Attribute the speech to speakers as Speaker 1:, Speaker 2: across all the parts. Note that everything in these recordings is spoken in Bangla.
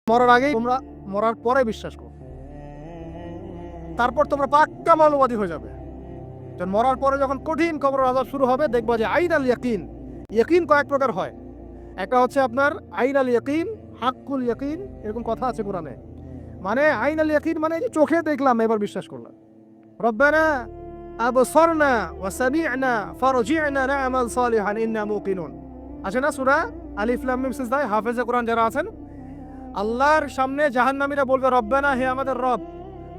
Speaker 1: মরার আগেই তোমরা মরার পরে বিশ্বাস করো, তারপর তোমরা পাক্কা মানববাদী হয়ে যাবে। মরার পরে যখন কঠিন কবরের আযাব শুরু হবে, দেখবা যে আইন আল ইয়াকিন, ইয়াকিন কয়েক প্রকার হয়। একটা হচ্ছে আপনার আইন আল ইয়াকিন, হাক্কুল ইয়াকিন, এরকম কথা আছে কোরআনে। মানে আইন আল ইয়াকিন মানে যে চোখে দেখলাম এবার বিশ্বাস করলাম। রব্বানা আবসারনা ওয়া সামি'না ফারজি'না না'মাল সালিহান ইন্না মুকিনুন। আছে না সূরা আলিফ লাম মিম সিজদা? হাফেজে কোরআন যারা আছেন, আল্লাহর সামনে জাহান্নামীরা বলবে, রব্বানা, হে আমাদের রব,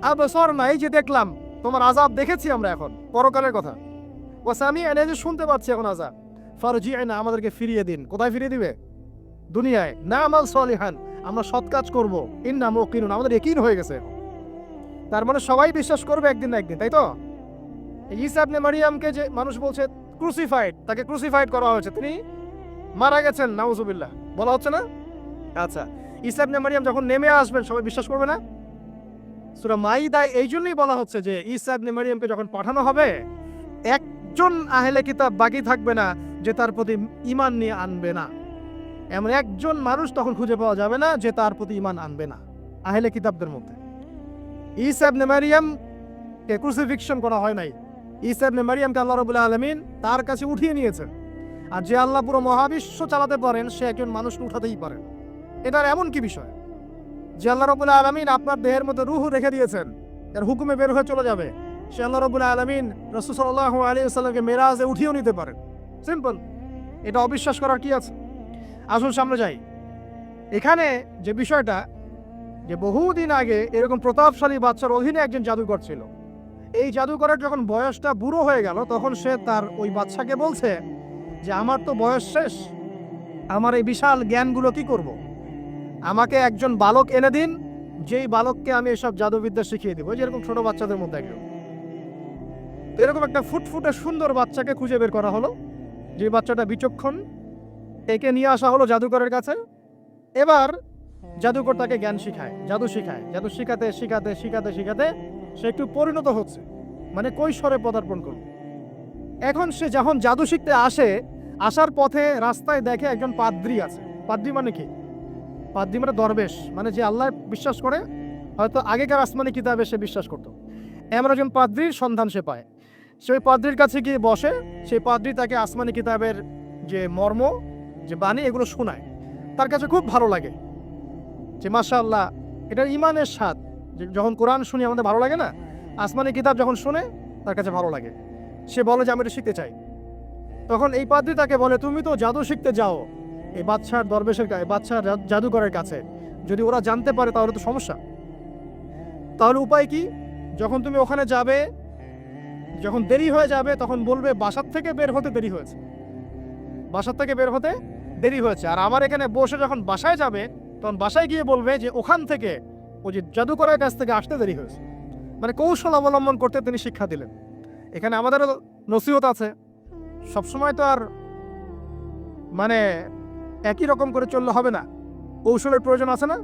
Speaker 1: আবসারনা, এই যে দেখলাম তোমার আযাব দেখেছি আমরা, এখন পরকালের কথা, ওয়া সামি'না, যে শুনতে পাচ্ছি এখন আযাব, ফারজি'না, আমাদেরকে ফিরিয়ে দিন। কোথায় ফিরিয়ে দিবে? দুনিয়ায়। না'মাল সালিহান, আমরা সৎ কাজ করব, ইন্না মুকিনুন, আমাদের ইয়াকিন হয়ে গেছে। তার মানে সবাই বিশ্বাস করবে একদিন না একদিন, তাই তো? ঈসা ইবনে মারইয়ামকে যে মানুষ বলছে ক্রুসিফাইড, তাকে ক্রুসিফাইড করা হয়েছে, তিনি মারা গেছেন, নাউজুবিল্লাহ, বলা হচ্ছে না? আচ্ছা, ঈসা ইবনে মারইয়াম যখন নেমে আসবেন সবাই বিশ্বাস করবে না? সূরা মাইদায় এই জন্যই বলা হচ্ছে যে ঈসা ইবনে মারইয়ামকে যখন পাঠানো হবে, একজন আহলে কিতাব বাকি থাকবে না যে তার প্রতি ঈমান নিয়ে আনবে না। এমন একজন মানুষ তখন খুঁজে পাওয়া যাবে না যে তার প্রতি ঈমান আনবে না আহলে কিতাবদের মধ্যে। ঈসা ইবনে মারইয়ামকে ক্রুসিফিকশন করা হয় নাই, ঈসা ইবনে মারইয়ামকে আল্লাহ রাব্বুল আলামিন তার কাছে উঠিয়ে নিয়েছেন। আর যে আল্লাহ পুরো মহাবিশ্ব চালাতে পারেন, সে একজন মানুষকে উঠাতেই পারেন। এটার এমন কি বিষয় যে আল্লাহ রাব্বুল আলামিন আপনার দেহের মধ্যে রূহ রেখে দিয়েছেন, এর হুকুমে বের হয়ে চলে যাবে। সে আল্লাহ রাব্বুল আলামিন রাসূল সাল্লাল্লাহু আলাইহি ওয়াসাল্লামকে মেরাজে উঠিয়েও নিতে পারেন। সিম্পল, এটা অবিশ্বাস করার কি আছে? আসুন সামনে যাই। এখানে যে বিষয়টা, যে বহুদিন আগে এরকম প্রতাপশালী বাচ্চার অধীনে একজন জাদুকর ছিল। এই জাদুকরের যখন বয়সটা বুড়ো হয়ে গেল, তখন সে তার ওই বাচ্চাকে বলছে যে আমার তো বয়স শেষ, আমার এই বিশাল জ্ঞানগুলো কি করব? আমাকে একজন বালক এনে দিন, যেই বালককে আমি এসব জাদুবিদ্যা শিখিয়ে দিব। যেরকম ছোট বাচ্চাদের মধ্যে একজন। তো এরকম একটা ফুটফুটে সুন্দর বাচ্চাকে খুঁজে বের করা হলো, যে বাচ্চাটা বিচক্ষণ। একে নিয়ে আসা হলো জাদুকরের কাছে। এবার জাদুকর তাকে জ্ঞান শিখায়, জাদু শিখায়। জাদু শিখাতে শিখাতে শিখাতে শিখাতে সে একটু পরিণত হচ্ছে, মানে কৈশোরে পদার্পণ করল। এখন সে যখন জাদু শিখতে আসে, আসার পথে রাস্তায় দেখে একজন পাদ্রী আছে। পাদ্রী মানে কি? পাদ্রী মানে দরবেশ, মানে যে আল্লাহ বিশ্বাস করে, হয়তো আগেকার আসমানি কিতাবে সে বিশ্বাস করত। এমন একজন পাদ্রীর সন্ধান সে পায়। সে ওই পাদ্রীর কাছে গিয়ে বসে। সেই পাদ্রী তাকে আসমানি কিতাবের যে মর্ম, যে বাণী, এগুলো শোনায়। তার কাছে খুব ভালো লাগে যে মাশাআল্লাহ, এটা ঈমানের স্বাদ। যখন কোরআন শুনি আমাদের ভালো লাগে না, আসমানি কিতাব যখন শুনে তার কাছে ভালো লাগে। সে বলে যে আমি এটা শিখতে চাই। তখন এই পাদ্রী তাকে বলে, তুমি তো জাদু শিখতে যাও এই বাদশার দরবেশের কাছে, বাদশার জাদুকরের কাছে, যদি ওরা জানতে পারে তাহলে তো সমস্যা। তাহলে উপায় কি? যখন তুমি ওখানে যাবে, যখন দেরি হয়ে যাবে, তখন বলবে বাসার থেকে বের হতে দেরি হয়েছে, বাসার থেকে বের হতে দেরি হয়েছে। আর আমার এখানে বসে যখন বাসায় যাবে, তখন বাসায় গিয়ে বলবে যে ওখান থেকে, ওই যে জাদুকরের কাছ থেকে আসতে দেরি হয়েছে। মানে কৌশল অবলম্বন করতে তিনি শিক্ষা দিলেন। এখানে আমাদেরও নসিহত আছে, সবসময় তো আর মানে একই রকম করে চললে হবে না, কৌশলের প্রয়োজন আছে না?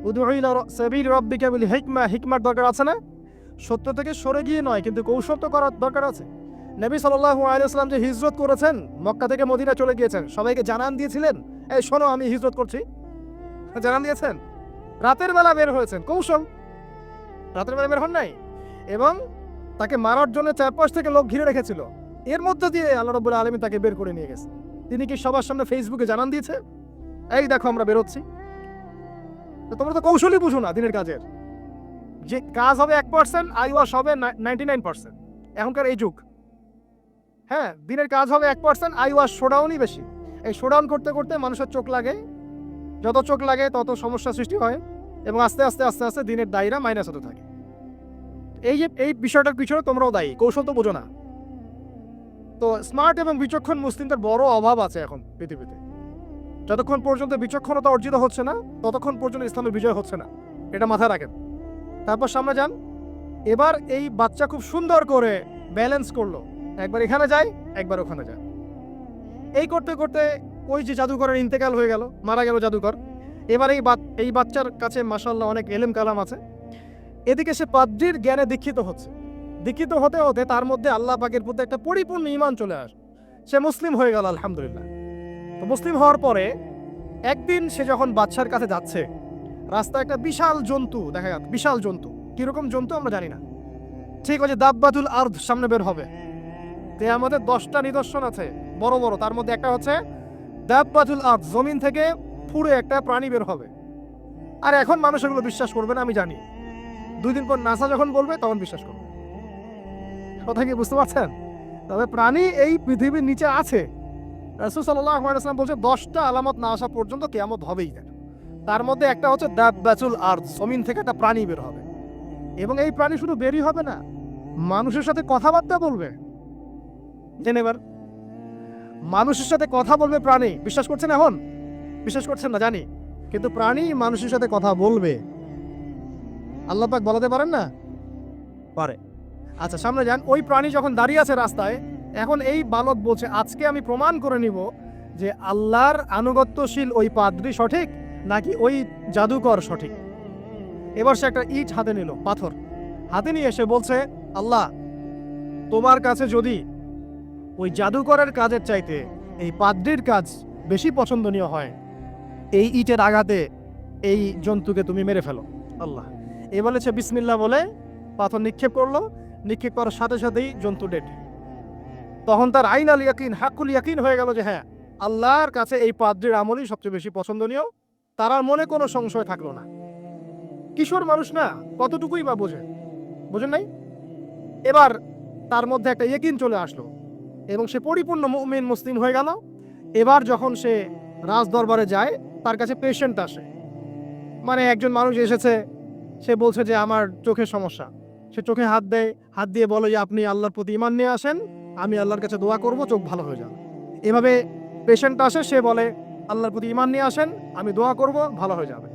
Speaker 1: উদউ ইলা সাবিল রাব্বিকা বিল হিকমা, হিকমার দরকার আছে না? সত্য থেকে সরে গিয়ে নয়, কিন্তু কৌশল তো করার দরকার আছে। নবী সাল্লাল্লাহু আলাইহি ওয়াসাল্লাম যে হিজরত করেছেন, মক্কা থেকে মদিনা চলে গিয়েছেন, সবাইকে জানান দিয়েছিলেন, এই শোনো আমি হিজরত করছি, জানান দিয়েছেন। রাতের বেলা বের হয়েছেন, কৌশল। রাতের বেলা বের হন নাই, এবং তাকে মারার জন্য চারপাশ থেকে লোক ঘিরে রেখেছিল। এর মধ্যে দিয়ে আল্লাহ রাব্বুল আলামিন তাকে বের করে নিয়ে গেছে। তিনি কি সবার সামনে ফেসবুকে জানান দিয়েছে, এই দেখো আমরা বেরোচ্ছি? তো তোমরা তো কৌশলই বুঝো না দিনের কাজের। যে কাজ হবে 1%, আইওয়াস হবে 99%। এখনকার এই যুগ। হ্যাঁ, দিনের কাজ হবে 1%, আইওয়াস শোডাউনই বেশি। এই শোডাউন করতে করতে মানুষের চোখ লাগে, যত চোখ লাগে তত সমস্যা সৃষ্টি হয়, এবং আস্তে আস্তে আস্তে আস্তে দিনের দায়রা মাইনাস হতে থাকে। এই যে এই বিষয়টার পিছনে তোমরাও দায়ী, কৌশল তো বোঝো না। তো স্মার্ট এবং বিচক্ষণ মুসলিমদের বড় অভাব আছে এখন পৃথিবীতে। যতক্ষণ পর্যন্ত বিচক্ষণতা অর্জিত হচ্ছে না, ততক্ষণ পর্যন্ত ইসলামের বিজয় হচ্ছে না, এটা মাথায় রাখেন। তারপর সামনে যান। এবার এই বাচ্চা খুব সুন্দর করে ব্যালেন্স করলো, একবার এখানে যায়, একবার ওখানে যায়। এই করতে করতে ওই যে জাদুকরের ইন্তেকাল হয়ে গেল, মারা গেল জাদুকর। এবার এই বাচ্চার কাছে মাশাআল্লাহ অনেক এলেম কালাম আছে। এদিকে সে পাদ্রীর জ্ঞানে দীক্ষিত হচ্ছে। দীক্ষিত হতে হতে তার মধ্যে আল্লাহ পাকের প্রতি একটা পরিপূর্ণ ঈমান চলে আসে। সে মুসলিম হয়ে গেল, আলহামদুলিল্লাহ। তো মুসলিম হওয়ার পরে একদিন সে যখন বাদশার কাছে যাচ্ছে, রাস্তায় একটা বিশাল জন্তু দেখা গেল, বিশাল জন্তু, কিরকম জন্তু আমরা জানি না। ঠিক আছে, দাব্বাতুল আরদ সামনে বের হবে। কিয়ামতের 10টা নিদর্শন আছে বড় বড়, তার মধ্যে একটা হচ্ছে দাব্বাতুল আরদ, জমিন থেকে পুরো একটা প্রাণী বের হবে। আর এখন মানুষ এগুলো বিশ্বাস করবে না, আমি জানি। 2 দিন পর নাসা যখন বলবে তখন বিশ্বাস করবে। কথা কি বুঝতে পারছেন? তবে প্রাণী এই পৃথিবীর নিচে আছে। রাসূল সাল্লাল্লাহু আলাইহি ওয়াসাল্লাম বলছে 10টা আলামত না আসা পর্যন্ত কিয়ামত হবেই না। তার মধ্যে একটা হচ্ছে দাব্বাতুল আরদ, জমিন থেকে একটা প্রাণী বের হবে। এবং এই প্রাণী শুধু বেরই হবে না, মানুষের সাথে কথাবার্তা বলবে। জেনে এবার, মানুষের সাথে কথা বলবে প্রাণী। বিশ্বাস করছেন এখন? বিশ্বাস করছেন না জানি, কিন্তু প্রাণী মানুষের সাথে কথা বলবে। আল্লাহ পাক বলাতে পারেন না? পারে। আচ্ছা সামনে যান, ওই প্রাণী যখন দাঁড়িয়ে আছে রাস্তায়, এখন এই বালক বলছে আজকে আমি প্রমাণ করে নিব যে আল্লাহর আনুগত্যশীল ওই পাদ্রী সঠিক নাকি ওই জাদুকর সঠিক। এবার সে একটা ইট হাতে নিল, পাথর হাতে নিয়ে এসে বলছে, আল্লাহ তোমার কাছে যদি ওই জাদুকরের কাজের চাইতে এই পাদ্রীর কাজ বেশি পছন্দনীয় হয়, এই ইটের আঘাতে এই জন্তুকে তুমি মেরে ফেলো আল্লাহ। এ বলেছে বিসমিল্লাহ বলে পাথর নিক্ষেপ করলো, নিক্ষেপ করার সাথে সাথেই জন্তু ডেড। তখন তার আইন আল ইয়াকিন, হাক্কুল ইয়াকিন হয়ে গেল যে হ্যাঁ, আল্লাহর কাছে এই পাদ্রীর আমলই সবচেয়ে বেশি পছন্দনীয়। তার আর মনে কোনো সংশয় থাকলো না। কিশোর মানুষ না, কতটুকুই বা বোঝে, বোঝেন নাই? এবার তার মধ্যে একটা ইয়াকিন চলে আসলো এবং সে পরিপূর্ণ মুমিন মুসলিম হয়ে গেল। এবার যখন সে রাজ দরবারে যায়, তার কাছে পেশেন্ট আসে, মানে একজন মানুষ এসেছে, সে বলছে যে আমার চোখের সমস্যা। সে চোখে হাত দেয়, হাত দিয়ে বলে যে আপনি আল্লাহর প্রতি ঈমান নিয়ে আসেন, আমি আল্লাহর কাছে দোয়া করব চোখ ভালো হয়ে যাবে। এভাবে পেশেন্ট আসে, সে বলে আল্লাহর প্রতি ঈমান নিয়ে আসেন, আমি দোয়া করব ভালো হয়ে যাবে।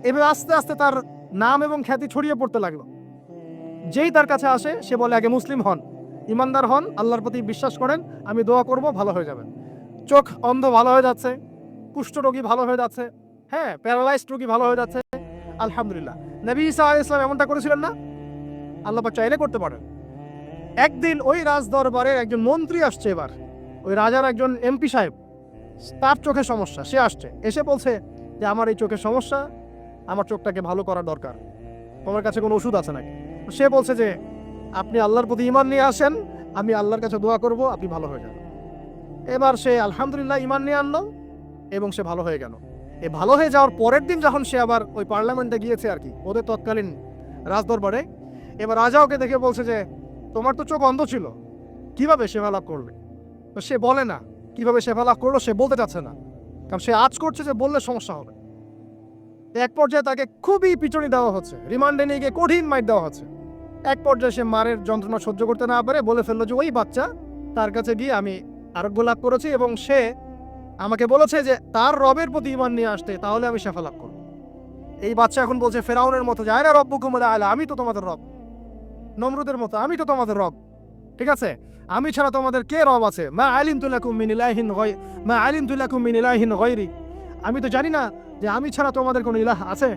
Speaker 1: এভাবে আস্তে আস্তে তার নাম এবং খ্যাতি ছড়িয়ে পড়তে লাগলো। যেই তার কাছে আসে সে বলে আগে মুসলিম হন, ইমানদার হন, আল্লাহর প্রতি বিশ্বাস করেন, আমি দোয়া করব ভালো হয়ে যাবে। চোখ অন্ধ ভালো হয়ে যাচ্ছে, কুষ্ঠ রোগী ভালো হয়ে যাচ্ছে, হ্যাঁ প্যারালাইজড রোগী ভালো হয়ে যাচ্ছে, আলহামদুলিল্লাহ। নবী ঈসা আলাইহিস সালাম এমনটা করেছিলেন না? আল্লাহ পাক চাইলে করতে পারেন। একদিন ওই রাজ দরবারের একজন মন্ত্রী আসছে, এবার ওই রাজার একজন এমপি সাহেব, তার চোখে সমস্যা, সে আসছে, এসে বলছে যে আমার এই চোখের সমস্যা, আমার চোখটাকে ভালো করা দরকার, তোমার কাছে কোনো ওষুধ আছে নাকি? সে বলছে যে আপনি আল্লাহর প্রতি ঈমান নিয়ে আসেন, আমি আল্লাহর কাছে দোয়া করব, আপনি ভালো হয়ে যাবেন। এবার সে আলহামদুলিল্লাহ ঈমান নিয়ে আনলো এবং সে ভালো হয়ে গেল। এই ভালো হয়ে যাওয়ার পরের দিন যখন সে আবার ওই পার্লামেন্টে গিয়েছে আর কি, ওদের তৎকালীন রাজদরবারে, এবার রাজা ওকে দেখে বলছে যে তোমার তো চোখ অন্ধ ছিল, কিভাবে সেবা লাভ করলে? তো সে বলে না কিভাবে সেবা লাভ করলো, সে বলতে চাচ্ছে না, কারণ সে আজ করছে যে বললে সমস্যা হবে। এক পর্যায়ে তাকে খুবই পিটুনি দেওয়া হচ্ছে, রিমান্ডে নিয়ে গিয়ে কঠিন মাইর দেওয়া হচ্ছে। এক পর্যায়ে সে মারের যন্ত্রণা সহ্য করতে না পারে বলে ফেললো যে ওই বাচ্চা, তার কাছে গিয়ে আমি আরোগ্য লাভ করেছি এবং সে আমাকে বলেছে যে তার রবের প্রতি ঈমান নিয়ে আসতে, তাহলে আমি শেফা লাভ করব। এই বাচ্চা এখন বলছে ফেরাউনের মতো, যায় না রব্বুকুম আলা, আমি তো তোমাদের রব। নমরুদের মতো, আমি তো তোমাদের রব। ঠিক আছে, আমি ছাড়া তোমাদের কে রব আছে? মা আলিমতু লাকুম মিন ইলাহিন গায়রি, মা আলিমতু লাকুম মিন ইলাহিন গায়রি, আমি তো জানি না যে আমি ছাড়া তোমাদের কোনো ইলাহ আছে।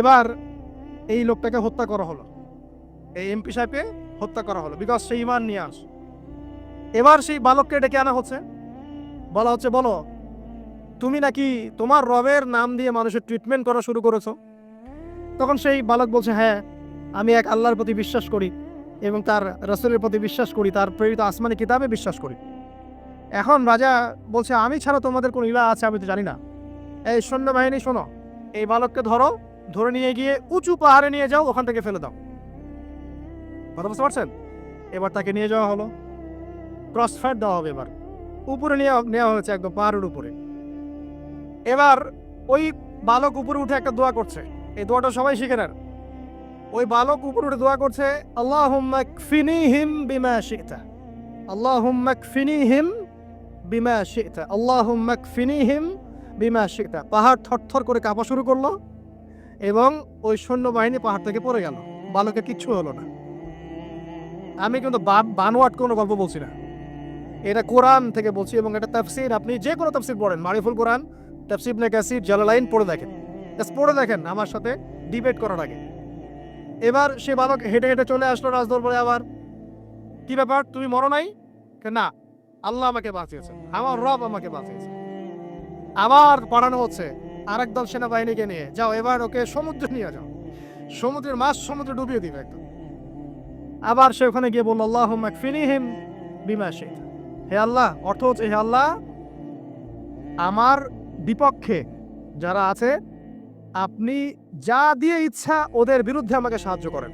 Speaker 1: এবার এই লোকটাকে হত্যা করা হলো, এই এমপি সাহেবকে হত্যা করা হলো, বিকজ সে ঈমান নিয়ে আস। এবার সেই বালককে ডেকে আনা হচ্ছে, বলা হচ্ছে বলো তুমি নাকি তোমার রবের নাম দিয়ে মানুষের ট্রিটমেন্ট করা শুরু করেছো? তখন সেই বালক বলছে হ্যাঁ, আমি এক আল্লাহর প্রতি বিশ্বাস করি এবং তার রাসূলের প্রতি বিশ্বাস করি, তার প্রেরিত আসমানি কিতাবে বিশ্বাস করি। এখন রাজা বলছে আমি ছাড়া তোমাদের কোন ইলাহ আছে আমি তো জানি না। এই সৈন্যবাহিনী শোনো, এই বালককে ধরো, ধরে নিয়ে গিয়ে উঁচু পাহাড়ে নিয়ে যাও, ওখান থেকে ফেলে দাও। কথা বুঝতে পারছেন? এবার তাকে নিয়ে যাওয়া হলো, ক্রস ফায়ার দেওয়া হবে, এবার উপরে নেওয়া হয়েছে, একদম পাহাড়ের উপরে। এবার ওই বালক উপরে উঠে একটা দোয়া করছে, এই দোয়াটা সবাই শিখে নেন। ওই বালক উপরে উঠে দোয়া করছে আল্লাহুম্মা কফিনিহিম বিমা শি'তা, আল্লাহুম্মা কফিনিহিম বিমা শি'তা, আল্লাহুম্মা কফিনিহিম বিমা শি'তা। পাহাড় থরথর করে কাঁপা শুরু করলো এবং ওই সৈন্যবাহিনী পাহাড় থেকে পড়ে গেল, বালকের কিচ্ছু হলো না। আমি কিন্তু বানোয়াট কোনো গল্প বলছি না, এটা কোরআন থেকে বলছি এবং এটা তাফসীর। আপনি যে কোনো তাফসীর পড়েন, মারিফুল কোরআন, তাফসীর ইবনে কাসির, জালালাইন পড়ে দেখেন, পড়ে দেখেন আমার সাথে ডিবেট করার আগে। এবার সে বালক হেঁটে হেঁটে চলে আসলো রাজদরবারে। আবার কি ব্যাপার, তুমি মরো নাই? না, আল্লাহ আমাকে বাঁচিয়েছে, আমার রব আমাকে বাঁচিয়েছে। আবার পড়ানো হচ্ছে আরেক দল সেনাবাহিনীকে নিয়ে, যাও এবার ওকে সমুদ্রে নিয়ে যাও, সমুদ্রের মাছ সমুদ্রে ডুবিয়ে দিবে একদম। আবার সে ওখানে গিয়ে বলল আল্লাহুম্মা কফিনিহিম বিমা শি'তা, হে আল্লাহ, অর্থ হচ্ছে হে আল্লাহ আমার বিপক্ষে যারা আছে আপনি যা দিয়ে ইচ্ছা ওদের বিরুদ্ধে আমাকে সাহায্য করেন।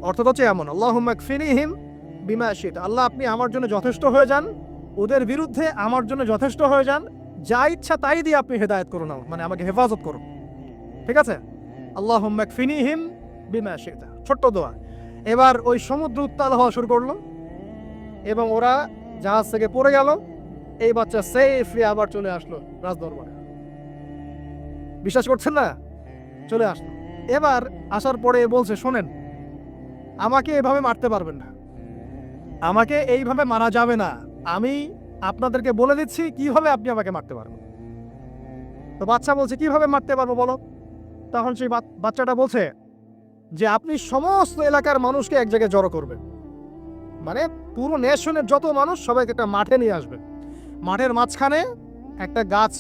Speaker 1: অর্থ হচ্ছে এমন, আল্লাহুম্মা কফিনিহিম বিমা শি'তা, আল্লাহ আপনি আমার জন্য যথেষ্ট হয়ে যান, ওদের বিরুদ্ধে আমার জন্য যথেষ্ট হয়ে যান, যা ইচ্ছা তাই দিয়ে আপনি হেদায়েত করুন, মানে আমাকে হেফাজত করুন। ঠিক আছে, আল্লাহুম্মা কফিনিহিম বিমা শি'তা, ছোট্ট দোয়া। এবার ওই সমুদ্র উত্তাল হওয়া শুরু করলো এবং ওরা জাহাজ থেকে পড়ে গেল। এই বাচ্চা সেফলি আবার চলে আসলো রাজদরবারে। বিশ্বাস করছেন না? চলে আসলো। এবার আসার পরে বলছে, শোনেন, আমাকে এভাবে মারতে পারবেন না, আমাকে এইভাবে মারা যাবে না, আমি আপনাদেরকে বলে দিচ্ছি কিভাবে আপনি আমাকে মারতে পারবেন। তো বাচ্চা বলছে, কিভাবে মারতে পারবো বলো। তখন সেই বাচ্চাটা বলছে যে আপনি সমস্ত এলাকার মানুষকে এক জায়গায় জড়ো করবেন, মানে পুরো নেশনের যত মানুষ সবাইকে একটা মাঠে নিয়ে আসবেন, মাঠের মাঝখানে একটা গাছ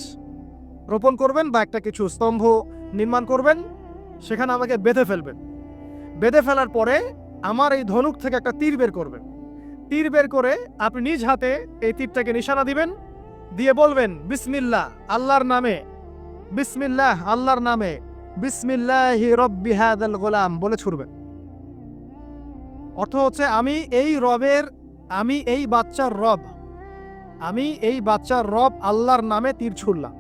Speaker 1: রোপণ করবেন বা একটা কিছু স্তম্ভ নির্মাণ করবেন, সেখানে আমাকে বেঁধে ফেলবেন। বেঁধে ফেলার পরে আমার এই ধনুক থেকে একটা তীর বের করবেন, তীর বের করে আপনি নিজ হাতে এই তীরটাকে নিশানা দিবেন, দিয়ে বলবেন বিসমিল্লাহ আল্লাহর নামে, বিসমিল্লাহ আল্লাহর নামে, বিসমিল্লাহি রব্বি হাযাল গোলাম বলে ছুড়বেন। অর্থ হচ্ছে আমি এই বাচ্চার রব, আমি এই বাচ্চার রব আল্লাহর নামে তীর ছুড়লাম,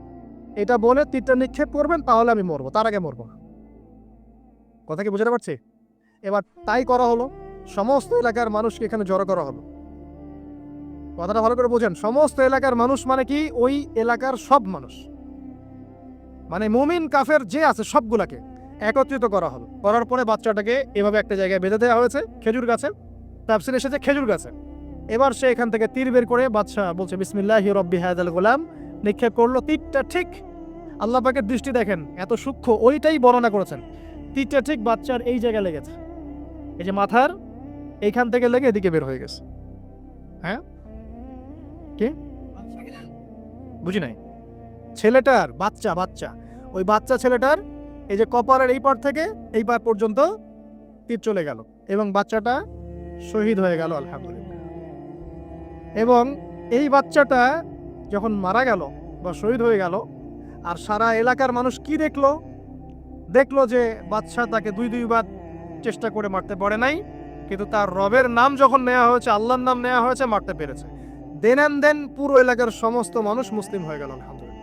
Speaker 1: এটা বলে তীরটা নিক্ষেপ করবেন, তাহলে আমি মরবো, তার আগে মরবো না। কথা কি বুঝতে পারছি? এবার তাই করা হলো, সমস্ত এলাকার মানুষকে এখানে জড়ো করা হলো। কথাটা ভালো করে বোঝেন, সমস্ত এলাকার মানুষ মানে কি? ওই এলাকার সব মানুষ, মানে মুমিন কাফের যে আছে সবগুলাকে একত্রিত করা হলো। করার পরে বাচ্চাটাকে এভাবে একটা জায়গায় বেঁধে দেওয়া হয়েছে খেজুর গাছে, তাফসীরে এসেছে খেজুর গাছে। এবার সে এখান থেকে তীর বের করে বাদশা বলছে বিসমিল্লাহি রব্বি হাযাল গোলাম, নিক্ষেপ করলো। তীরটা ঠিক, আল্লাহ পাকের দৃষ্টি দেখেন এত সূক্ষ্ম, ওইটাই বর্ণনা করেছেন। তীরটা ঠিক বাচ্চার এই জায়গায় লেগেছে, এই যে মাথার এইখান থেকে লেগে এদিকে বের হয়ে গেছে। হ্যাঁ, কি বুঝি নাই? ছেলেটার বাচ্চা ওই বাচ্চা ছেলেটার এই যে কপালের এই পার থেকে এই পার পর্যন্ত তীর চলে গেল এবং বাচ্চাটা শহীদ হয়ে গেল, আলহামদুলিল্লাহ। এবং এই বাচ্চাটা যখন মারা গেল বা শহীদ হয়ে গেল, আর সারা এলাকার মানুষ কি দেখলো যে বাচ্চা তাকে দুইবার চেষ্টা করে মারতে পারে নাই, কিন্তু তার রবের নাম যখন নেওয়া হয়েছে, আল্লাহর নাম নেওয়া হয়েছে, মারতে পেরেছে। দেন পুরো এলাকার সমস্ত মানুষ মুসলিম হয়ে গেল, আলহামদুলিল্লাহ।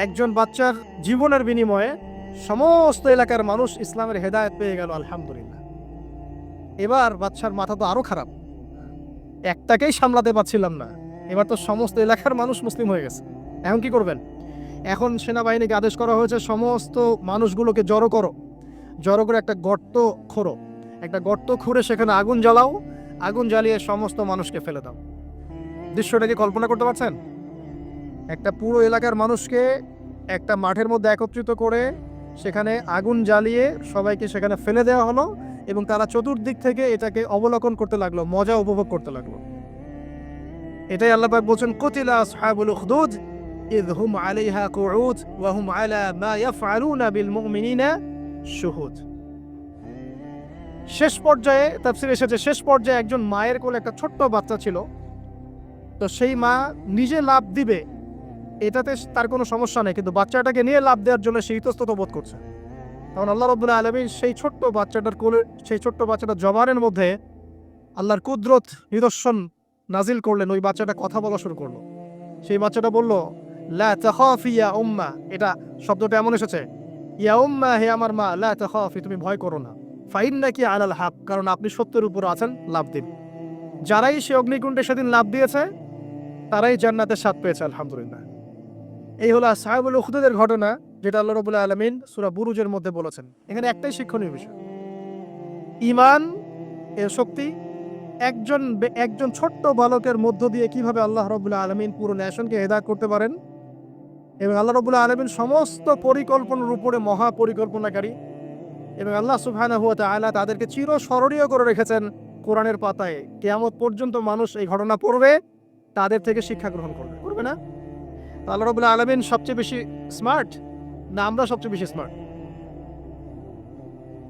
Speaker 1: একজন বাচ্চার জীবনের বিনিময়ে সমস্ত এলাকার মানুষ ইসলামের হেদায়েত পেয়ে গেল, আলহামদুলিল্লাহ। এবার বাচ্চার মাথা তো আরো খারাপ, একটাকেই সামলাতে পারছিলাম না, এবার তো সমস্ত এলাকার মানুষ মুসলিম হয়ে গেছে। এখন কি করবেন? এখন সেনাবাহিনীকে আদেশ করা হয়েছে সমস্ত মানুষগুলোকে জড়ো করে একটা গর্ত খোঁড়ো, একটা গর্ত খুঁড়ে সেখানে আগুন জ্বালাও, আগুন জ্বালিয়ে সমস্ত মানুষকে ফেলে দাও। দৃশ্যটা কি কল্পনা করতে পারছেন? একটা পুরো এলাকার মানুষকে একটা মাঠের মধ্যে একত্রিত করে সেখানে আগুন জ্বালিয়ে সবাইকে সেখানে ফেলে দেওয়া হলো এবং তারা চতুর্দিক থেকে এটাকে অবলোকন করতে লাগলো, মজা উপভোগ করতে লাগলো। এটাই আল্লাহ পাক বলছেন, কুতিলা আসহাবুল উখদুদ ইয হুম আলাইহা কুউদ ওয়া হুম আলা মা ইয়াফআলুনা বিল মুমিনিনা শুহুদ। শেষ পর্যায়ে তাফসীরে এসেছে, শেষ পর্যায়ে একজন মায়ের কোলে একটা ছোট্ট বাচ্চা ছিল, তো সেই মা নিজে লাফ দিবে এটাতে তার কোনো সমস্যা নেই, কিন্তু বাচ্চাটাকে নিয়ে লাফ দেওয়ার জন্য সে ইতস্তত বোধ করছে। তখন আল্লাহ রাব্বুল আলামিন সেই ছোট্ট বাচ্চাটার কোলে, সেই ছোট্ট বাচ্চাটার জবানের মধ্যে আল্লাহর কুদরত নিদর্শন নাজিল করলেন। ওই বাচ্চাটা কথা বলা শুরু করলো। সেই বাচ্চাটা বলল, লা তাখাফি ইয়া উম্মা, এটা শব্দটা এমন এসেছে, ইয়া উম্মা, হে আমার মা, লা তাখাফি, তুমি ভয় করো না, ফাইন্নাকি আলাল হক, কারণ আপনি সত্যের উপর আছেন, লাভ দিন। যারাই সে অগ্নিকুণ্ডে সেদিন লাভ দিয়েছে তারাই জান্নাতের স্বাদ পেয়েছে, আলহামদুলিল্লাহ। এই হলো আসহাবুল উখদুদের ঘটনা, যেটা আল্লাহ রাব্বুল আলামিন সূরা বুরুজের মধ্যে বলেছেন। এখানে একটাই শিক্ষণীয় বিষয়, ঈমান এর শক্তি একজন ছোট্ট বালকের মধ্য দিয়ে কিভাবে আল্লাহ রাব্বুল আলামিন পুরো নেশনকে হেদায়েত করতে পারেন, এবং আল্লাহ রাব্বুল আলামিন সমস্ত পরিকল্পনার উপরে মহা পরিকল্পনাকারী, এবং আল্লাহ সুবহানাহু ওয়া তাআলা তাদেরকে চিরস্মরণীয় করে রেখেছেন কোরআনের পাতায়। কিয়ামত পর্যন্ত মানুষ এই ঘটনা পড়বে, তাদের থেকে শিক্ষা গ্রহণ করবে না? আল্লাহ রাব্বুল আলামিন সবচেয়ে বেশি স্মার্ট না আমরা সবচেয়ে বেশি স্মার্ট?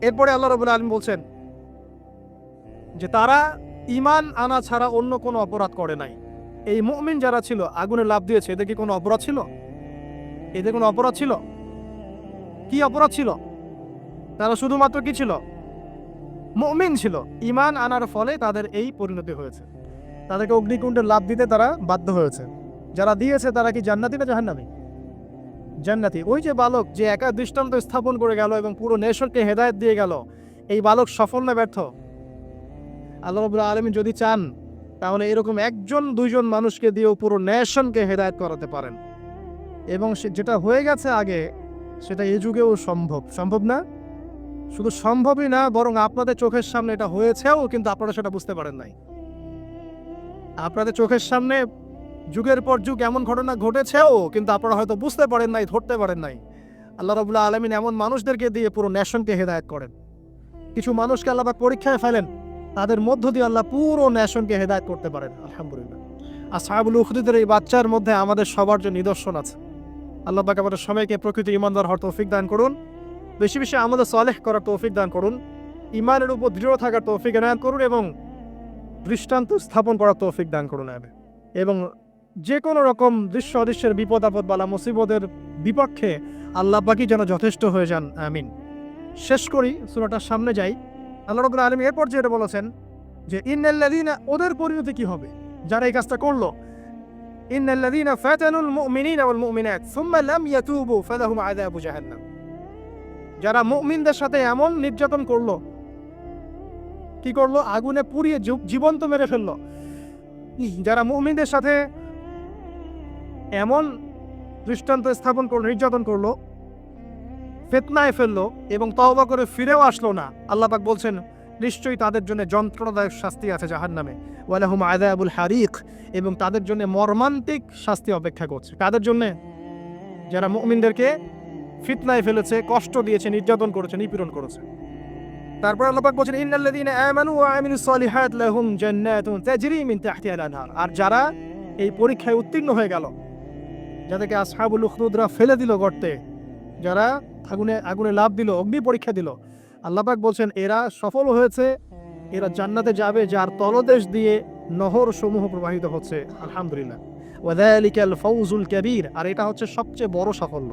Speaker 1: এরপরে আল্লাহ রাব্বুল আলামিন বলছেন যে তারা ঈমান আনা ছাড়া অন্য কোনো অপরাধ করে নাই। এই মুমিন যারা ছিল আগুনে লাফ দিয়েছে, এদের কি কোনো অপরাধ ছিল? এদের কোনো অপরাধ ছিল? কি অপরাধ ছিল? তারা শুধুমাত্র কি ছিল? মুমিন ছিল। ঈমান আনার ফলে তাদের এই পরিণতি হয়েছে। তাদেরকে অগ্নিকুণ্ডে লাফ দিতে তারা বাধ্য হয়েছে। যারা দিয়েছে তারা কি জান্নাতি না জাহান্নামী? জান্নাতি। ওই যে বালক যে একা দৃষ্টান্ত স্থাপন করে গেল এবং পুরো নেশনকে হেদায়েত দিয়ে গেল, এই বালক সফল না ব্যর্থ? আল্লাহ রাব্বুল আলামিন যদি চান তাহলে এরকম একজন দুইজন মানুষকে দিয়েও পুরো নেশনকে হেদায়েত করাতে পারেন। এবং যেটা হয়ে গেছে আগে সেটা এই যুগেও সম্ভব। সম্ভব না? শুধু সম্ভবই না, বরং আপনাদের চোখের সামনে এটা হয়েছেও, কিন্তু আপনারা সেটা বুঝতে পারেন নাই। আপনাদের চোখের সামনে যুগের পর যুগ এমন ঘটনা ঘটেছেও, কিন্তু আপনারা হয়তো বুঝতে পারেন নাই, ধরতে পারেন নাই। আল্লাহ রাব্বুল আলামিন এমন মানুষদেরকে দিয়ে পুরো নেশনকে হেদায়েত করেন। কিছু মানুষকে আল্লাহ পাক পরীক্ষায় ফেলেন, তাদের মধ্য দিয়ে আল্লাহ পুরো নেশনকে হেদায়েত করতে পারেন। আলহামদুলিল্লাহ। আসহাবুল উখদুদের এই বাচ্চার মধ্যে আমাদের সবার জন্য নিদর্শন আছে। আল্লাহ পাক আমাদের সবাইকে প্রকৃত ঈমানদার হওয়ার তৌফিক দান করুন। বেশি বেশি আমাদের সালেহ করার তৌফিক দান করুন। ঈমানের উপর দৃঢ় থাকার তৌফিক এনায়েত করুন এবং দৃষ্টান্ত স্থাপন করার তৌফিক দান করুন। এবং যে কোনো রকম দৃশ্য অদৃশ্যের বিপদ আপদ বালা মুসিবতের বিপক্ষে আল্লাহ পাকই যেন যথেষ্ট হয়ে যান। আমিন। শেষ করি, সূরাটার সামনে যাই। আল্লাহ রাব্বুল আলামিন এরপর যেটা বলেছেন যে ইন্নাল্লাযীনা, ওদের পরিণতি কি হবে যারা এই কাজটা করলো? ইন্নাল্লাযীনা ফাতানুল মুমিনিনা ওয়াল মুমিনাত সুম্মা লাম ইয়াতুবু ফালাহুম আযাবু জাহান্নাম। যারা মুমিনদের সাথে এমন নির্যাতন করলো, কি করলো? আগুনে পুড়িয়ে জীবন্ত মেরে ফেললো। যারা মুমিনদের সাথে এমন দৃষ্টান্ত স্থাপন করলো, নির্যাতন করলো, ফিতনায় ফেললো এবং তওবা করে ফিরেও আসলো না, আল্লাহ পাক বলছেন নিশ্চয়ই তাদের জন্য যন্ত্রণাদায়ক শাস্তি আছে জাহান্নামে। ওয়ালাহুম আযাবুল হারিক, এবং তাদের জন্য মর্মান্তিক শাস্তি অপেক্ষা করছে। কাদের জন্য? যারা মুমিনদেরকে ফিতনায় ফেলেছে, কষ্ট দিয়েছে, নির্যাতন করেছে, নিপীড়ন করেছে। তারপর আল্লাহ পাক বলছেন ইন্নাল্লাযীনা আমানু ওয়া আমিলুস সলিহাত লাহুম জান্নাতুন তাজরি মিন তাহতিহা আল-আনহার। আর যারা এই পরীক্ষায় উত্তীর্ণ হয়ে গেল, যাদেরকে আসহাবুল উখদুদরা ফেলে দিল গর্তে, যারা আগুনে লাফ দিল, অগ্নি পরীক্ষা দিল, আল্লাহ পাক বলছেন এরা সফল হয়েছে, এরা জান্নাতে যাবে যার তলদেশ দিয়ে নহর সমূহ প্রবাহিত হচ্ছে। আলহামদুলিল্লাহ। ওয়াযালিকাল ফাউজুল কাবীর। আর এটা হচ্ছে সবচেয়ে বড় সাফল্য।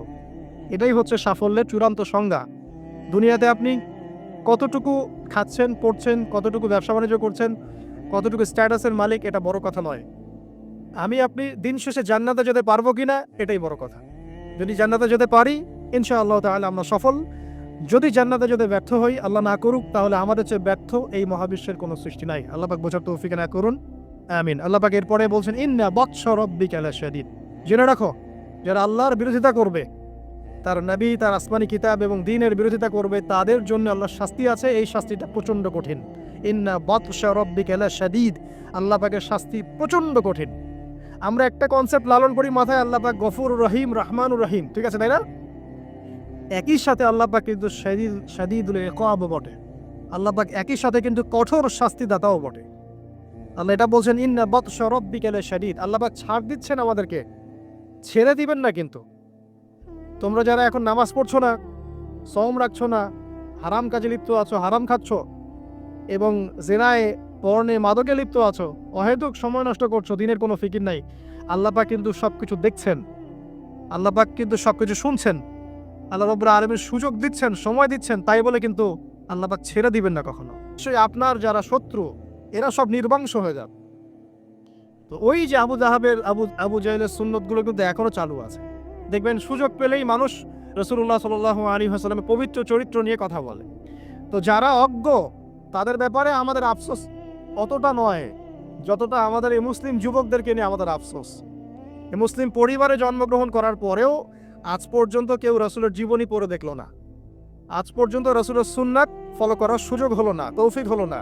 Speaker 1: এটাই হচ্ছে সাফল্যের চূড়ান্ত সংজ্ঞা। দুনিয়াতে আপনি কতটুকু খাচ্ছেন, পড়ছেন, কতটুকু ব্যবসা বাণিজ্য করছেন, কতটুকু স্ট্যাটাসের মালিক, এটা বড় কথা নয়। আপনি দিন শেষে জান্নাতে যেতে পারবো কিনা, এটাই বড় কথা। যদি জান্নাতে যেতে পারি ইনশাআল্লাহ তাআলা আমরা সফল। যদি জান্নাতে যেতে ব্যর্থ হই, আল্লাহ না করুক, তাহলে আমাদের চেয়ে ব্যর্থ এই মহাবিশ্বের কোনো সৃষ্টি নাই। আল্লাহ পাক বোঝার তৌফিক না করুন। আমিন। আল্লাহ পাক এরপরে বলছেন ইন্না বাতশা রাব্বিকা লাশাদীদ। জেনে রাখো, যারা আল্লাহর বিরোধিতা করবে, তার নবী, তার আসমানি কিতাব এবং দ্বীনের বিরোধিতা করবে, তাদের জন্য আল্লাহর শাস্তি আছে। এই শাস্তিটা প্রচণ্ড কঠিন। ইন্না বাতশা রাব্বিকা লাশাদীদ। আল্লাহ পাকের শাস্তি প্রচণ্ড কঠিন। আমরা একটা কনসেপ্ট লালন করি মাথায়, আল্লাহ পাক গফুর রহিম, রহমানুর রহিম, ঠিক আছে তাই না? একই সাথে আল্লাহ পাক কিন্তু শাদীদুল ইকাব বটে। আল্লাহ পাক একই সাথে কিন্তু কঠোর শাস্তিদাতাও বটে। আল্লাহ এটা বলছেন ইন্না বাতশা রাব্বিকা লাশাদীদ। আল্লাহ পাক ছাড় দিচ্ছেন আমাদেরকে, ছেড়ে দিবেন না কিন্তু। তোমরা যারা এখন নামাজ পড়ছো না, সওম রাখছো না, হারাম কাজে লিপ্ত আছো, হারাম খাচ্ছ এবং জিনায়, পর্নে, মাদকে লিপ্ত আছো, অহেতুক সময় নষ্ট করছো, দিনের কোনো ফিকির নাই, আল্লাহ পাক কিন্তু সবকিছু দেখছেন। আল্লাহ পাক কিন্তু সবকিছু শুনছেন। আল্লাহ রাব্বুল আলামিন সুযোগ দিচ্ছেন, সময় দিচ্ছেন, তাই বলে কিন্তু আল্লাহ পাক ছেড়ে দিবেন না কখনো। নিশ্চয়ই আপনার যারা শত্রু, এরা সব নির্বংশ হয়ে যাবে। তো ওই যে আবু জাহেলের সুন্নতগুলো কিন্তু এখনো চালু আছে। দেখবেন সুযোগ পেলেই মানুষ রাসূলুল্লাহ সাল্লাল্লাহু আলাইহি ওয়াসাল্লামের পবিত্র চরিত্র নিয়ে কথা বলে। তো যারা অজ্ঞ, তাদের ব্যাপারে আমাদের আফসোস অতটা নয় যতটা আমাদের এই মুসলিম যুবকদেরকে নিয়ে আমাদের আফসোস। এই মুসলিম পরিবারে জন্মগ্রহণ করার পরেও আজ পর্যন্ত কেউ রাসূলের জীবনী পড়ে দেখলো না। আজ পর্যন্ত রাসূলের সুন্নাত ফলো করার সুযোগ হলো না, তৌফিক হলো না।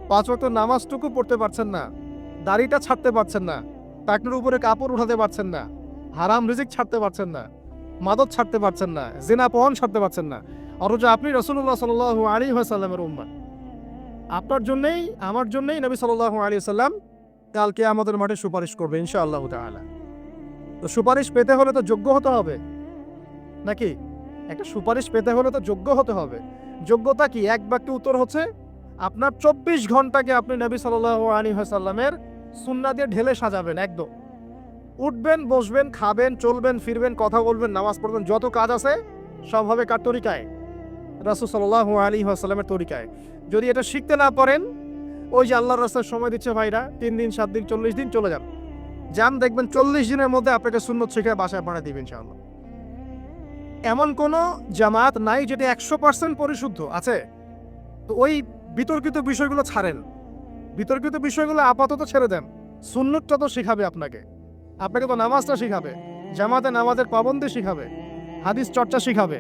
Speaker 1: 5 ওয়াক্ত নামাজটুকু পড়তে পারছেন না, দাড়িটা ছাড়তে পারছেন না, টাকনুর উপরে কাপড় উঠাতে পারছেন না, হারাম রিজিক ছাড়তে পারছেন না, মাদক ছাড়তে পারছেন না, জিনা পণ ছাড়তে পারছেন না। অথচ আপনি রাসূলুল্লাহ সাল্লাল্লাহু আলাইহি ওয়াসাল্লামের উম্মাহ। আপনার জন্যই, আমার জন্যই নবী সাল্লাল্লাহু আলাইহি ওয়াসাল্লাম কাল কিয়ামতের মাঠে সুপারিশ করবে ইনশাআল্লাহ তাআলা। তো সুপারিশ পেতে হলে তো যোগ্য হতে হবে নাকি? একটা সুপারিশ পেতে হলে তো যোগ্য হতে হবে। যোগ্যতা কি? এক বাক্যে উত্তর হচ্ছে আপনার 24 ঘন্টাকে আপনি নবী সাল্লাল্লাহু আলাইহি ওয়াসাল্লামের সুন্নাহ দিয়ে ঢেলে সাজাবেন একদম। উঠবেন, বসবেন, খাবেন, চলবেন, ফিরবেন, কথা বলবেন, নামাজ পড়বেন, যত কাজ আছে সব হবে কার তরিকায়? রাসূল সাল্লাল্লাহু আলাইহি ওয়াসাল্লামের তরিকায়। যদি এটা শিখতে না পারেন, ওই যে আল্লাহর রাস্তায় সময় দিচ্ছে ভাইরা, 3 দিন, 7 দিন, 40 দিন চলে যান, দেখবেন 40 দিনের মধ্যে আপনাকে সুন্নত শিখে বাসায় পাঠিয়ে দিবেন ইনশাআল্লাহ। এমন কোনো জামাত নাই যেটা 100% পরিশুদ্ধ আছে। তো ওই বিতর্কিত বিষয়গুলো ছাড়েন, বিতর্কিত বিষয়গুলো আপাতত ছেড়ে দেন। সুন্নতটা তো শিখাবে আপনাকে তো নামাজটা শিখাবে, জামাতে নামাজের পাবন্দি শিখাবে, হাদিস চর্চা শিখাবে,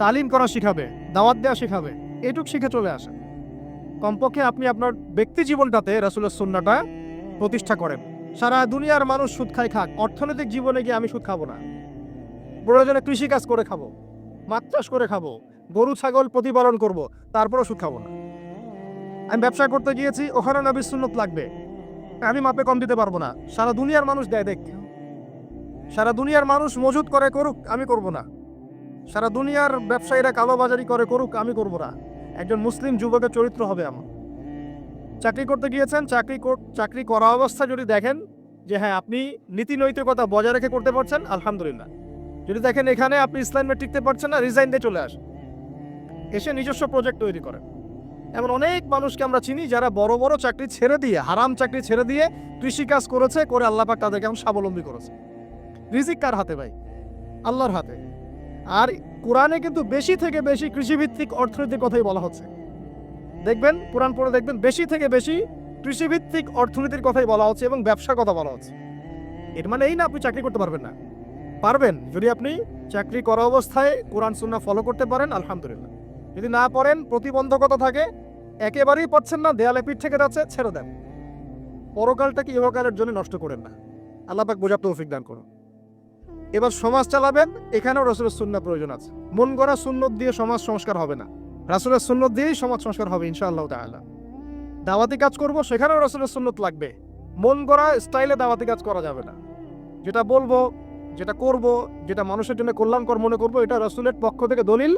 Speaker 1: তালিম করা শিখাবে, দাওয়াত দেওয়া শিখাবে। এটুক শিখে চলে আসে। কমপক্ষে আপনি আপনার ব্যক্তি জীবনটাতে রাসূলের সুন্নাহটা প্রতিষ্ঠা করেন। সারা দুনিয়ার মানুষ সুদ খায় খাক, অর্থনৈতিক জীবনে গিয়ে আমি সুদ খাবো না। প্রয়োজনে কৃষিকাজ করে খাবো, মাছ চাষ করে খাবো, গরু ছাগল প্রতিপালন করব, তারপরও সুদ খাবো না। আমি ব্যবসা করতে গিয়েছি, ওখানে নবীর সুন্নত লাগবে, আমি মাপে কম দিতে পারবো না। সারা দুনিয়ার মানুষ দেয়, দেখ, সারা দুনিয়ার মানুষ মজুদ করে করুক, আমি করব না। সারা দুনিয়ার ব্যবসায়ীরা কালোবাজারি করে করুক, আমি করব না। একজন মুসলিম যুবকের চরিত্র হবে আমার। চাকরি করতে গিয়েছেন, চাকরি করা অবস্থায় যদি দেখেন যে হ্যাঁ আপনি নীতি নৈতিকতা বজায় রেখে করতে পারছেন, আলহামদুলিল্লাহ। যদি দেখেন এখানে আপনি ইসলামে টিকতে পারছেন না, রিজাইন দিয়ে চলে আসেন, এসে নিজস্ব প্রজেক্ট তৈরি করেন। এমন অনেক মানুষকে আমরা চিনি যারা বড় বড় চাকরি ছেড়ে দিয়ে, হারাম চাকরি ছেড়ে দিয়ে কৃষিকাজ করেছে, করে আল্লাহ পাক তাদেরকে এখন স্বাবলম্বী করেছে। রিজিক কার হাতে ভাই? আল্লাহর হাতে। আর কোরআনে কিন্তু বেশি থেকে বেশি কৃষিভিত্তিক অর্থনীতির কথাই বলা হচ্ছে। দেখবেন কোরআন পড়ে দেখবেন বেশি থেকে বেশি কৃষিভিত্তিক অর্থনীতির কথাই বলা হচ্ছে এবং ব্যবসার কথা বলা হচ্ছে। এর মানে এই না আপনি চাকরি করতে পারবেন না, পারবেন। যদি আপনি চাকরি করা অবস্থায় কোরআন সুন্নাহ ফলো করতে পারেন, আলহামদুলিল্লাহ। যদি না পারেন, প্রতিবন্ধকতা থাকে, একেবারেই পারছেন না, দেয়ালে পিঠ থেকে যাচ্ছে, ছেড়ে দেন। পরকালটাকে ইহকালের জন্য নষ্ট করেন না। আল্লাহ পাক বোঝার তৌফিক দান করুন। এবার সমাজ চালাবেন, এখানেও রাসূলের সুন্নাহ প্রয়োজন আছে। মন গড়া সুন্নত দিয়ে সমাজ সংস্কার হবে না, রাসূলের সুন্নত দিয়েই সমাজ সংস্কার হবে ইনশাআল্লাহ তাআলা। দাওয়াতি কাজ করব, সেখানেও রাসূলের সুন্নত লাগবে। মন গড়া স্টাইলে দাওয়াতি কাজ করা যাবে না। যেটা বলবো, যেটা করব, যেটা মানুষের জন্য কল্যাণকর মনে করব, এটা রাসূলের পক্ষ থেকে দলিল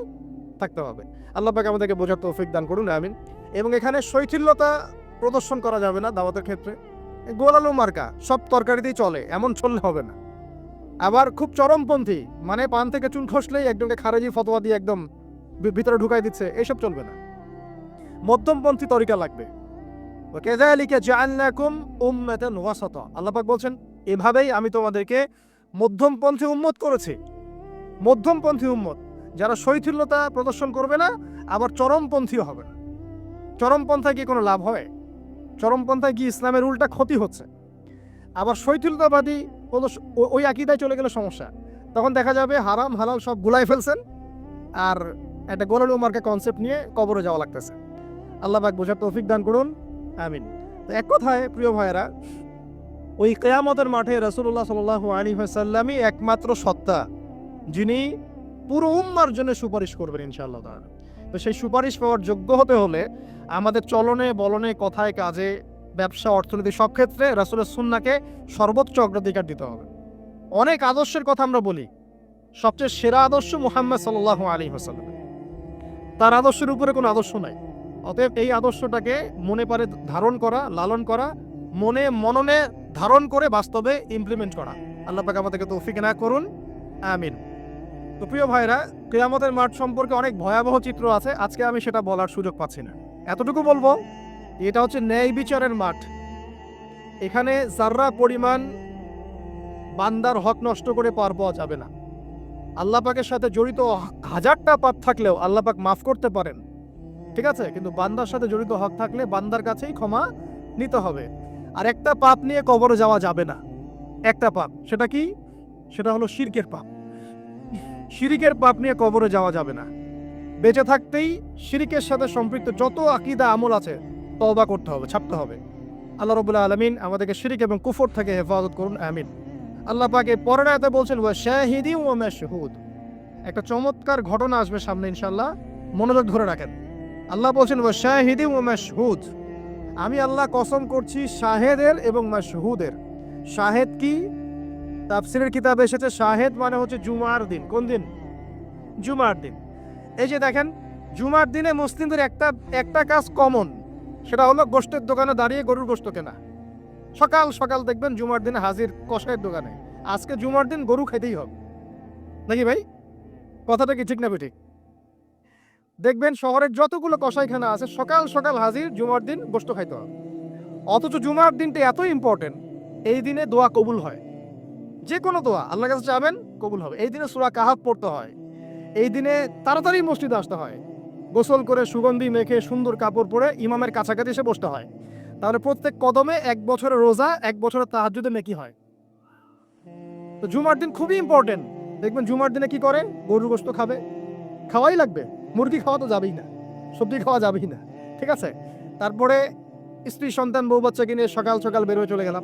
Speaker 1: থাকতে হবে। আল্লাহ পাক আমাদেরকে বোঝার তৌফিক দান করুন, আমিন। এবং এখানে শৈথিল্যতা প্রদর্শন করা যাবে না দাওয়াতের ক্ষেত্রে। গোলালু মার্কা সব তরকারিতেই চলে, এমন চললে হবে না। আবার খুব চরমপন্থী, মানে পান থেকে চুন খসলেই একজনকে খারেজি ফতোয়া দিয়ে একদম ভিতরে ঢুকাই দিচ্ছে, এইসব চলবে না। মধ্যমপন্থী তরিকা লাগবে। ওয়াকাযালিকা জাআলনাকুম উম্মাতান ওয়াসাতা, আল্লাহ পাক বলছেন এভাবেই আমি তোমাদেরকে মধ্যমপন্থী উম্মত করেছি। মধ্যমপন্থী উম্মত, যারা শৈথিল্যতা প্রদর্শন করবে না, আবার চরমপন্থীও হবে না। চরমপন্থায় কি কোনো লাভ হয়? চরমপন্থায় কি ইসলামের উল্টা ক্ষতি হচ্ছে? আবার শৈথিল্যতাবাদী ওই আকীদায় চলে গেলে সমস্যা। তখন দেখা যাবে হারাম হালাল সব গুলাই ফেলছেন, আর একটা গোলালু মার্কা কনসেপ্ট নিয়ে কবরে যাওয়া লাগতেছে। আল্লাহ পাক বোঝার তৌফিক দান করুন, আমিন। তো এক কথায় প্রিয় ভাইয়েরা, ওই কিয়ামতের মাঠে রাসূলুল্লাহ সাল্লাল্লাহু আলাইহি ওয়াসাল্লামই একমাত্র সত্তা যিনি পুরো উম্মার জন্য সুপারিশ করবেন ইনশাআল্লাহ তাআলা। তো সেই সুপারিশ পাওয়ার যোগ্য হতে হলে আমাদের চলনে বলনে, কথায় কাজে, ব্যবসা, অর্থনীতি সব ক্ষেত্রে রাসূলের সুন্নাহকে সর্বোচ্চ অগ্রাধিকার দিতে হবে। অনেক আদর্শের কথা আমরা বলি, সবচেয়ে সেরা আদর্শ মুহাম্মদ সাল্লাল্লাহু আলাইহি ওয়াসাল্লাম। তার আদর্শের উপরে কোনো আদর্শ নাই। অতএব এই আদর্শটাকে মনে পারে ধারণ করা, লালন করা, মনে মননে ধারণ করে বাস্তবে ইমপ্লিমেন্ট করা। আল্লাহ পাক আমাদেরকে তৌফিক না করুন, আমিন। তো প্রিয় ভাইরা, কিয়ামতের মাঠ সম্পর্কে অনেক ভয়াবহ চিত্র আছে, আজকে আমি সেটা বলার সুযোগ পাচ্ছি না। এতটুকু বলবো, এটা হচ্ছে ন্যায় বিচারের মাঠ। এখানে যাররা পরিমাণ বান্দার হক নষ্ট করে পার পাওয়া যাবে না। আল্লাহ পাকের সাথে জড়িত হাজারটা পাপ থাকলেও আল্লাহ পাক মাফ করতে পারেন, ঠিক আছে, কিন্তু বান্দার সাথে জড়িত হক থাকলে বান্দার কাছেই ক্ষমা নিতে হবে। আর একটা পাপ নিয়ে কবরে যাওয়া যাবে না, একটা পাপ। সেটা কি? সেটা হলো শিরকের পাপ। শিরিকের পাপ নিয়ে কবরে যাওয়া যাবে না। বেঁচে থাকতেই শিরিকের সাথে সম্পৃক্ত যত আকীদা আমল আছে তওবা করতে হবে, ছাড়তে হবে। আল্লাহ রাব্বুল আলামিন আমাদেরকে শিরিক এবং কুফর থেকে হেফাজত করুন, আমিন। আল্লাহ পাক এই পরের আয়াতে বলছেন ওয়া শাহিদিন ওয়া মাশহুদ। একটা চমৎকার ঘটনা আসবে সামনে ইনশাআল্লাহ, মনোযোগ ধরে রাখেন। আল্লাহ বলছেন ওয়া শাহিদিন ওয়া মাশহুদ, আমি আল্লাহ কসম করছি শাহেদের এবং মাশহুদের। শাহেদ কি? তাফসীরের কিতাবে এসেছে শাহেদ মানে হচ্ছে জুমার দিন। কোন দিন? জুমার দিন। এই যে দেখেন, জুমার দিনে মুসলিমদের একটা কাজ কমন, সেটা হলো গোশতের দোকানে দাঁড়িয়ে গরুর গোশত কেনা। সকাল সকাল দেখবেন জুমার দিনে হাজির কসাইয়ের দোকানে, আজকে জুমার দিন গরু খেতেই হবে, নাকি ভাই? কথাটা কি ঠিক না বেঠিক? দেখবেন শহরের যতগুলো কসাইখানা আছে সকাল সকাল হাজির, জুমার দিন গোশত খাইতে হবে। অথচ জুমার দিনটা এত ইম্পর্টেন্ট, এই দিনে দোয়া কবুল হয়। যে কোনো দোয়া আল্লাহর কাছে চাবেন কবুল হবে। এই দিনে সূরা কাহাফ পড়তে হয়, এই দিনে তাড়াতাড়ি মসজিদে আসতে হয়, গোসল করে সুগন্ধি মেখে সুন্দর কাপড় পরে ইমামের কাছাকাছি এসে বসতে হয়। তাহলে প্রত্যেক কদমে 1 বছরের রোজা, 1 বছরের তাহাজ্জুদে নেকি হয়। তো জুমার দিন খুবই ইম্পর্টেন্ট। দেখবেন জুমার দিনে কি করে, গরুর গোশত খাবে, খাওয়াই লাগবে, মুরগি খাওয়া তো যাবেই না, সবজি খাওয়া যাবেই না, ঠিক আছে? তারপরে স্ত্রী সন্তান বউ বাচ্চাকে নিয়ে সকাল সকাল বের হয়ে চলে গেলাম,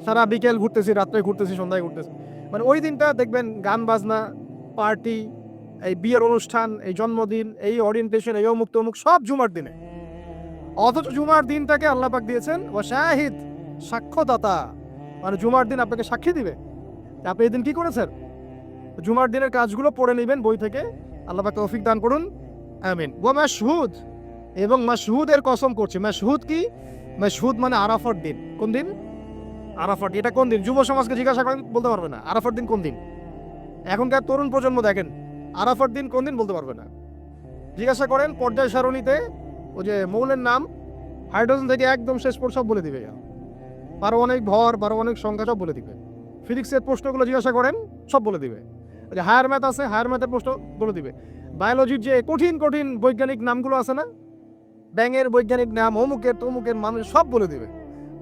Speaker 1: সারা বিকেল ঘুরতেছি, রাত্রে ঘুরতেছি, সন্ধ্যায় ঘুরতেছি। মানে ওই দিনটা দেখবেন গান বাজনা, পার্টি, এই বিয়ের অনুষ্ঠান, এই জন্মদিন, এই ওরিয়েন্টেশন, এই অমুক তমুক সব জুমার দিনে। অথচ জুমার দিনটাকে আল্লাহ পাক দিয়েছেন ওয়া শাহিদ, সাক্ষ্যদাতা, মানে জুমার দিন আপনাকে সাক্ষী দিবে আপনি এই দিন কি করেছেন। জুমার দিনের কাজগুলো পড়ে নেবেন বই থেকে, আল্লাহ পাক তৌফিক দান করুন, আমিন। ওয়া মাশহুদ, এবং মাশহুদের কসম করছি। মাশহুদ কি? মাশহুদ মানে আরাফার দিন। কোন দিন? আরাফার। এটা কোন দিন? যুব সমাজকে জিজ্ঞাসা করেন, বলতে পারবে না আরাফার দিন কোন দিন। এখনকার তরুণ প্রজন্ম দেখেন আরাফার দিন কোন দিন বলতে পারবে না। জিজ্ঞাসা করেন পর্যায় সারণীতে ওই যে মৌলের নাম, হাইড্রোজেন থেকে একদম শেষ পর সব বলে দিবে, পারমাণবিক ভর, পারমাণবিক সংখ্যা সব বলে দিবে। ফিজিক্সের প্রশ্নগুলো জিজ্ঞাসা করেন, সব বলে দিবে। ওই যে হায়ার ম্যাথ আছে, হায়ার ম্যাথের প্রশ্ন বলে দিবে। বায়োলজির যে কঠিন কঠিন বৈজ্ঞানিক নামগুলো আছে না, ব্যাঙের বৈজ্ঞানিক নাম, অমুকের তমুকের মানুষ সব বলে দিবে।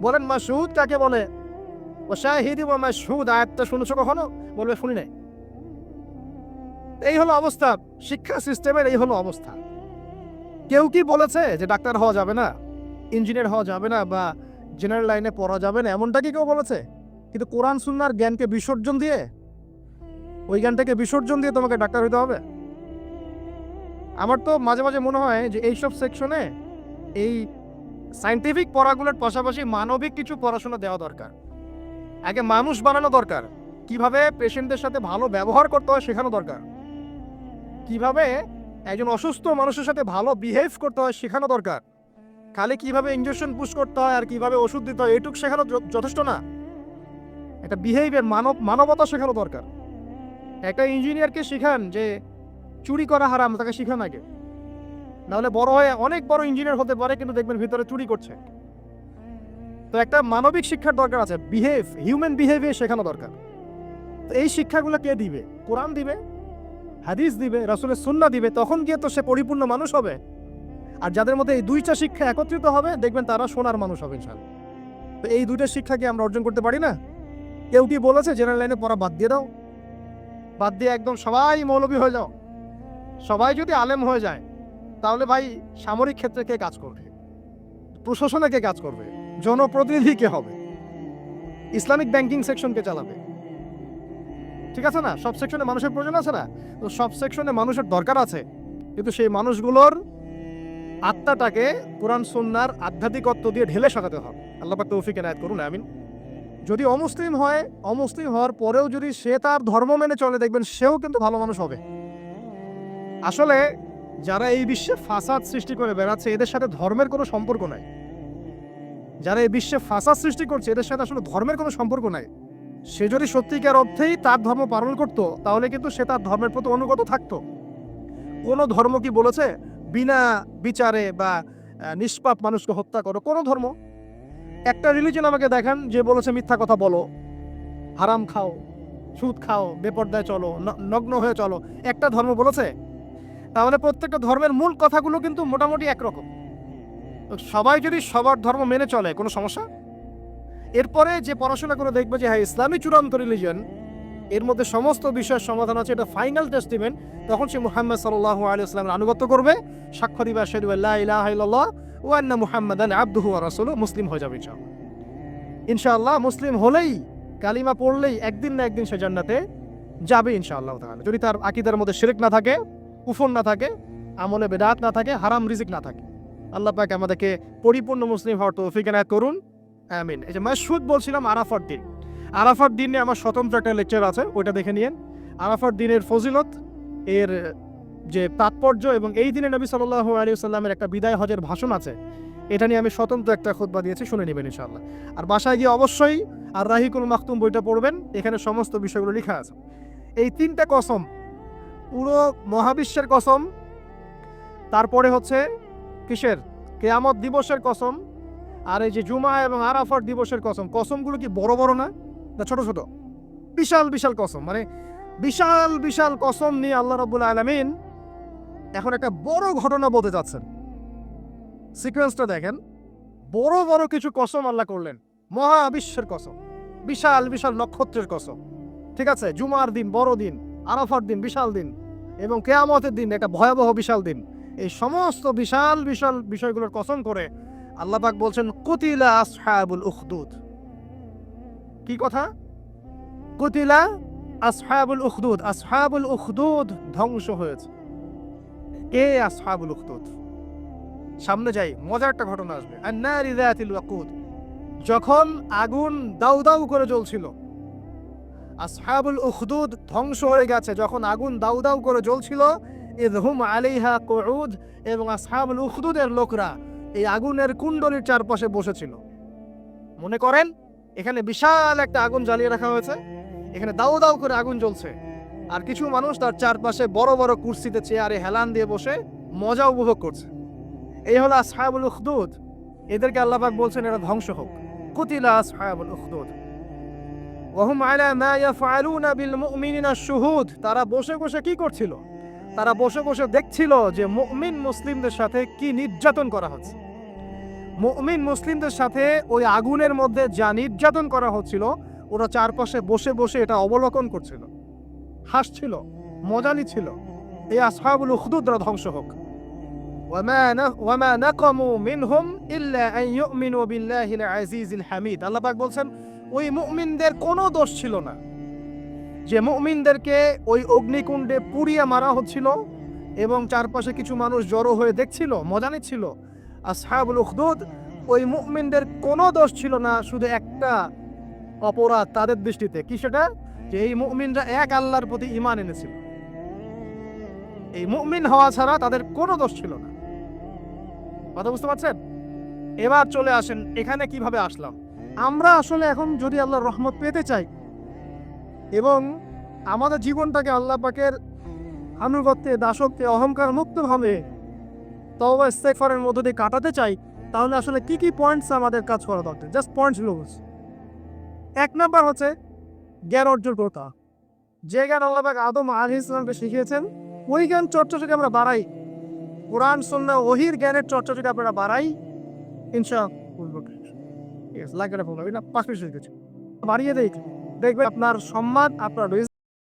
Speaker 1: বলেন মাশহুদ কাকে বলে? ও শাহিদ ওয়া মাশহুদ আয়াতটা শুনেছো কখনো? বলবে শুনি নাই। এই হলো অবস্থা, শিক্ষা সিস্টেমের এই হলো অবস্থা। কেউ কি বলেছে যে ডাক্তার হওয়া যাবে না, ইঞ্জিনিয়ার হওয়া যাবে না, বা জেনারেল লাইনে পড়া যাবে না? এমনটা কি কেউ বলেছে? কিন্তু কোরআন সুন্নাহর জ্ঞানকে বিসর্জন দিয়ে, ওই জ্ঞানটাকে বিসর্জন দিয়ে তোমাকে ডাক্তার হইতে হবে? আমার তো মাঝে মাঝে মনে হয় যে এইসব সেকশনে এই সায়েন্টিফিক পড়াগুলোর পাশাপাশি মানবিক কিছু পড়াশোনা দেওয়া দরকার। আগে মানুষ বানানো দরকার, কিভাবে পেশেন্টদের সাথে ভালো ব্যবহার করতে হয় শেখানো দরকার, কিভাবে একজন অসুস্থ মানুষের সাথে ভালো বিহেভ করতে হয় শেখানো দরকার। খালি কিভাবে ইনজেকশন পুশ করতে হয় আর কিভাবে ওষুধ দিতে হয় এইটুক শেখানো যথেষ্ট না। একটা বিহেভিয়ার, মানবতা শেখানো দরকার। একটা ইঞ্জিনিয়ারকে শিখান যে চুরি করা হারাম, তাকে শিখান আগে, নাহলে বড় হয়ে অনেক বড় ইঞ্জিনিয়ার হতে পারে কিন্তু দেখবেন ভিতরে চুরি করছে। তো একটা মানবিক শিক্ষার দরকার আছে, হিউম্যান বিহেভিয়ার শেখানো দরকার। তো এই শিক্ষাগুলো কে দিবে? কোরআন দিবে, হাদিস দিবে, রাসূলের সুন্নাহ দিবে, তখন গিয়ে তো সে পরিপূর্ণ মানুষ হবে। আর যাদের মধ্যে এই দুইটা শিক্ষা একত্রিত হবে দেখবেন তারা সোনার মানুষ হবে ইনশাআল্লাহ। তো এই দুইটা শিক্ষা কি আমরা অর্জন করতে পারি না? কেউ কি বলেছে জেনারেল লাইনে পড়া বাদ দিয়ে দাও, বাদ দিয়ে একদম সবাই মৌলবী হয়ে যাও? সবাই যদি আলেম হয়ে যায় তাহলে ভাই সামরিক ক্ষেত্রে কে কাজ করবে, প্রশাসনে কে কাজ করবে, জনপ্রতিনিধি কে হবে, ইসলামিক ব্যাংকিং সেকশন কে চালাবে? ঠিক আছে না? সব সেকশনে মানুষের প্রয়োজন আছে না? তো সব সেকশনে মানুষের দরকার আছে, কিন্তু সেই মানুষগুলোর আত্মাটাকে কোরআন সুন্নাহর আধ্যাত্মিকত্ব দিয়ে ঢেলে সাজাতে হবে। আল্লাহ পাক তৌফিক এনায়েত করুন, আমিন। যদি অমুসলিম হয়, অমুসলিম হওয়ার পরেও যদি সে তার ধর্ম মেনে চলে দেখবেন সেও কিন্তু ভালো মানুষ হবে। আসলে যারা এই বিশ্বে ফাসাদ সৃষ্টি করে বেড়াচ্ছে এদের সাথে ধর্মের কোনো সম্পর্ক নাই। যারা এই বিশ্বে ফাসাদ সৃষ্টি করছে এদের সাথে আসলে ধর্মের কোনো সম্পর্ক নাই। সে যদি সত্যিকার অর্থেই তার ধর্ম পালন করত তাহলে কিন্তু সে তার ধর্মের প্রতি অনুগত থাকতো। কোনো ধর্ম কি বলেছে বিনা বিচারে বা নিষ্পাপ মানুষকে হত্যা করো? কোনো ধর্ম, একটা রিলিজন আমাকে দেখান যে বলেছে মিথ্যা কথা বলো, হারাম খাও, সুদ খাও, বেপরদায় চলো, নগ্ন হয়ে চলো? একটা ধর্ম বলেছে? তাহলে প্রত্যেকটা ধর্মের মূল কথাগুলো কিন্তু মোটামুটি একরকম। সবাই যদি সবার ধর্ম মেনে চলে কোনো সমস্যা? এরপরে যে পড়াশোনা করে দেখবে যে হ্যাঁ ইসলামী চূড়ান্ত রিলিজন, এর মধ্যে সমস্ত বিষয়ের সমাধান আছে, এটা ফাইনাল টেস্টিমেন্ট, তখন সে মুহাম্মদ সাল্লাল্লাহু আলাইহি ওয়াসাল্লামের আনুগত্য করবে, সাক্ষ্য দিবে আশহাদু আল্লা ইলাহা ইল্লাল্লাহ ওয়া আন্না মুহাম্মাদান আবদুহু ওয়া রাসূলুহু, মুসলিম হয়ে যাবে ইনশাআল্লাহ। ইনশাআল্লাহ মুসলিম হলেই, কালিমা পড়লেই একদিন না একদিন সে জান্নাতে যাবে ইনশাআল্লাহ তাআলা, যদি তার আকীদার মধ্যে শিরক না থাকে, কুফর না থাকে, আমলে বেদাত না থাকে, হারাম রিজিক না থাকে। আল্লাহ পাক আমাদেরকে পরিপূর্ণ মুসলিম হওয়ার তৌফিক এনায়েত করুন, আমিন। এই যে মাশহুদ বলছিলাম আরাফার দিন, আরাফার দিনে আমার স্বতন্ত্র একটা লেকচার আছে, ওইটা দেখে নিয়েন। আরাফার দিনের ফজিলত, এর যে তাৎপর্য, এবং এই দিনে নবী সাল্লাল্লাহু আলাইহি ওয়াসাল্লামের একটা বিদায় হজের ভাষণ আছে, এটা নিয়ে আমি স্বতন্ত্র একটা খুতবা দিয়েছি, শুনে নেবেন ইনশাআল্লাহ। আর বাসায় গিয়ে অবশ্যই আর রাহিকুল মাখতুম বইটা পড়বেন, এখানে সমস্ত বিষয়গুলো লেখা আছে। এই তিনটা কসম, পুরো মহাবিশ্বের কসম, তারপরে হচ্ছে কিসের, কিয়ামত দিবসের কসম, আর এই যে জুমা এবং আরাফার দিবসের কসম, কসমগুলো কি বড় বড় না, না ছোট ছোট? বিশাল বিশাল কসম, মানে বিশাল বিশাল কসম নিয়ে আল্লাহ রাব্বুল আলামিন এখন একটা বড় ঘটনা বলতে যাচ্ছেন। সিকোয়েন্সটা দেখেন, বড় বড় কিছু কসম আল্লাহ করলেন, মহাবিশ্বের কসম, বিশাল বিশাল নক্ষত্রের কসম, ঠিক আছে? জুমার দিন বড় দিন, আরাফার দিন বিশাল দিন, এবং কিয়ামতের দিন একটা ভয়াবহ বিশাল দিন। এই সমস্ত বিশাল বিশাল বিষয়গুলোর কসম করে আল্লাহ পাক বলছেন কুতিলা আসহাবুল উখদুদ। কি কথা? কুতিলা আসহাবুল উখদুদ। আসহাবুল উখদুদ ধ্বংস হয়েছে। কে আসহাবুল উখদুদ? সামনে যাই, মজার একটা ঘটনা আসবে। আন-নারি যাতিল ওয়াকুদ, যখন আগুন দাউ দাউ করে জ্বলছিল, আসহাবুল উখদুদ ধ্বংস হয়ে গেছে যখন আগুন দাউ দাউ করে জ্বলছিল। ইযহুম আলাইহা কুউদ, এবং আসহাবুল উখদুদের লোকরা এই আগুনের কুণ্ডলীর চারপাশে বসেছিল। মনে করেন এখানে বিশাল একটা আগুন জ্বালিয়ে রাখা হয়েছে, এখানে দাউ দাউ করে আগুন জ্বলছে, আর কিছু মানুষ তার চারপাশে বড় বড় কুরসিতে চেয়ারে হেলান দিয়ে বসে মজা উপভোগ করছে। এই হলো আসহাবুল উখদুদ। এদেরকে আল্লাহ পাক বলছেন এরা ধ্বংস হোক। কুতিলা আসহাবুল উখদুদ ওয়াহুম আলা মা ইয়াফআলুনা বিল মুমিনিনা শুহুদ। তারা বসে বসে কি করছিল? তারা বসে বসে দেখছিল যে মুমিন মুসলিমদের সাথে কি নির্যাতন করা হচ্ছে। মুমিন মুসলিমদের সাথে ওই আগুনের মধ্যে যা নির্যাতন করা হচ্ছিল, ওরা চারপাশে বসে বসে এটা অবলোকন করছিল, হাসছিল, মজা নিচ্ছিল। এই আসহাবুল উখদুদরা ধ্বংস হোক। ওয়ামা নাকামু মিনহুম ইল্লা আন ইউমিনু বিল্লাহিল আজিজিল হামিদ। আল্লাহ পাক বলছেন ওই মুমিনদের কোনো দোষ ছিল না যে মুমিনদেরকে ওই অগ্নিকুণ্ডে পুড়িয়ে মারা হচ্ছিল এবং চারপাশে কিছু মানুষ জড়ো হয়ে দেখছিল, মজা নিচ্ছিল। আসহাবুল উখদুদ, ওই মুমিনদের কোনো দোষ ছিল না, শুধু একটা অপরাধ তাদের দৃষ্টিতে। কি সেটা? যে এই মুমিনরা এক আল্লাহর প্রতি ঈমান এনেছিল। এই মুমিন হওয়া ছাড়া তাদের কোনো দোষ ছিল না। কথা বুঝতে পারছেন? এবার চলে আসেন এখানে কিভাবে আসলাম। আমরা আসলে এখন যদি আল্লাহর রহমত পেতে চাই এবং আমাদের জীবনটাকে আল্লাহ পাকের আনুগত্যে, দাসত্বে, অহংকার মুক্তভাবে তওবা ইস্তেগফারের মধ্য দিয়ে কাটাতে চাই, তাহলে আসলে কি কি পয়েন্টস আমাদের কাজ করা দরকার? জাস্ট পয়েন্টস গুলো বলছি। 1 নাম্বার হচ্ছে জ্ঞান অর্জন করা। যে জ্ঞান আল্লাহ পাক আদম আলাইহিস সালামকে শিখিয়েছেন, ওই জ্ঞান চর্চা যদি আমরা বাড়াই, কোরআন সুন্নাহ ওহীর জ্ঞানের চর্চা যদি আমরা বাড়াই, ইনশাআল্লাহ বাড়িয়ে দেই, দেখবেন আপনার সম্মান, আপনার